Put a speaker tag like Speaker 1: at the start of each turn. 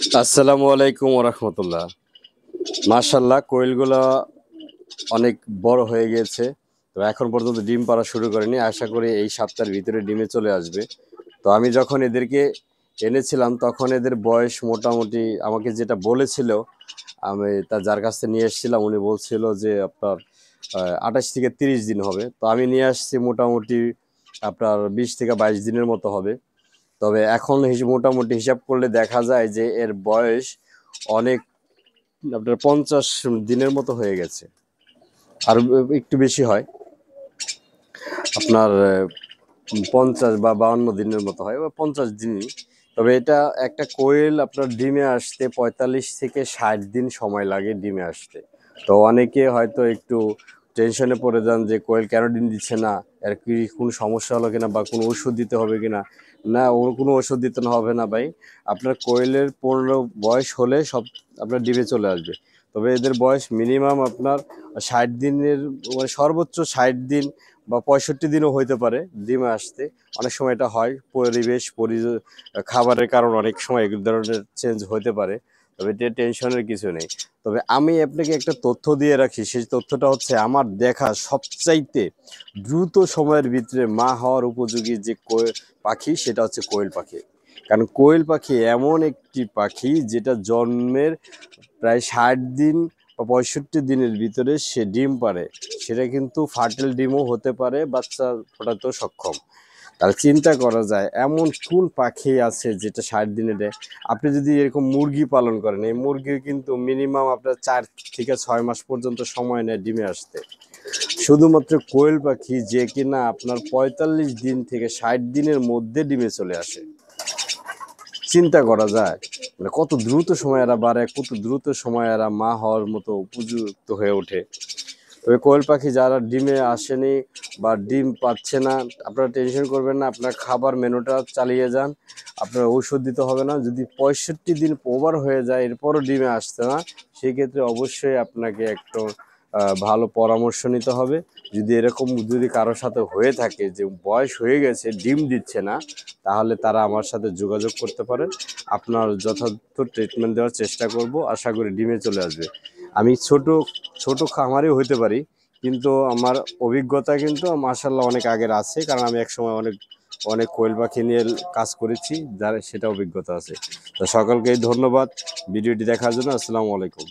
Speaker 1: আসসালামু আলাইকুম ওরহমতুল্লাহ। মাশাল্লাহ, কোয়েলগুলো অনেক বড় হয়ে গিয়েছে। তো এখন পর্যন্ত ডিম পাড়া শুরু করেনি, আশা করি এই সপ্তাহের ভিতরে ডিমে চলে আসবে। তো আমি যখন এদেরকে এনেছিলাম তখন এদের বয়স মোটামুটি আমাকে যেটা বলেছিল, আমি যার কাছ থেকে নিয়ে এসেছিলাম উনি বলছিল যে আপনার 28 থেকে 30 দিন হবে। তো আমি নিয়ে আসছি মোটামুটি আপনার 20 থেকে 22 দিনের মতো হবে। তবে এখন মোটামুটি হিসাব করলে দেখা যায় যে এর বয়স অনেক, আপনার 50 দিনের মতো হয়ে গেছে। আর একটু বেশি হয়, আপনার 50 বা 52 দিনের মতো হয়, বা 50 দিনই। তবে এটা একটা কোয়েল আপনার ডিমে আসতে 45 থেকে 60 দিন সময় লাগে ডিমে আসতে। তো অনেকে হয়তো একটু টেনশনে পড়ে যান যে কোয়েল কেন ডিম দিচ্ছে না, এর কি কোনো সমস্যা হলো কিনা বা কোনো ওষুধ দিতে হবে কিনা। না, ওর কোনো ওষুধ দিতে হবে না ভাই। আপনার কোয়েলের 15 বয়স হলে সব আপনার ডিমে চলে আসবে। তবে এদের বয়স মিনিমাম আপনার 60 দিনের, মানে সর্বোচ্চ 60 দিন বা 65 দিনও হইতে পারে ডিমে আসতে। অনেক সময় এটা হয়, পরিবেশ খাবারের কারণ অনেক সময় এই ধরনের চেঞ্জ হতে পারে। তবে এটা টেনশনের কিছু নেই। তবে আমি আপনাকে একটা তথ্য দিয়ে রাখি, সেই তথ্যটা হচ্ছে আমার দেখা সবচাইতে দ্রুত সময়ের ভিতরে মা হওয়ার উপযোগী যে পাখি, সেটা হচ্ছে কোয়েল পাখি। কারণ কোয়েল পাখি এমন একটি পাখি যেটা জন্মের প্রায় 60 দিন বা 65 দিনের ভিতরে সে ডিম পাড়ে। সেটা কিন্তু ফার্টেল ডিমও হতে পারে, বাচ্চা ফোটাতেও সক্ষম। তাহলে চিন্তা করা যায় এমন কোন পাখি আছে যেটা 60 দিনে দেয়। আপনি যদি এরকম মুরগি পালন করেন, এই মুরগি কিন্তু মিনিমাম আপনার 4 থেকে 6 মাস পর্যন্ত সময় নেয় ডিমে আসতে। শুধুমাত্র কোয়েল পাখি যে কিনা আপনার 45 দিন থেকে 60 দিনের মধ্যে ডিমে চলে আসে। চিন্তা করা যায় মানে কত দ্রুত সময় এরা বাড়ে, কত দ্রুত সময় এরা মা হওয়ার মতো উপযুক্ত হয়ে ওঠে। তবে কোয়েল পাখি যারা ডিমে আসেনি বা ডিম পাচ্ছে না, আপনারা টেনশন করবেন না, আপনার খাবার মেনুটা চালিয়ে যান। আপনার ঔষধ দিতে হবে না। যদি 65 দিন ওভার হয়ে যায় এরপরও ডিমে আসছে না, সেক্ষেত্রে অবশ্যই আপনাকে একটু ভালো পরামর্শ নিতে হবে। যদি কারোর সাথে হয়ে থাকে যে বয়স হয়ে গেছে ডিম দিচ্ছে না, তাহলে তারা আমার সাথে যোগাযোগ করতে পারেন। আপনার যথাযথ ট্রিটমেন্ট দেওয়ার চেষ্টা করব, আশা করি ডিমে চলে আসবে। আমি ছোট ছোট খামারে হইতে পারি, কিন্তু আমার অভিজ্ঞতা কিন্তু মাশাল্লাহ অনেক আগের আছে, কারণ আমি একসময় অনেক অনেক কোয়েল পাখি নিয়ে কাজ করেছি, যার সেটা অভিজ্ঞতা আছে। তো সকলকেই ধন্যবাদ ভিডিওটি দেখার জন্য। আসসালামু আলাইকুম।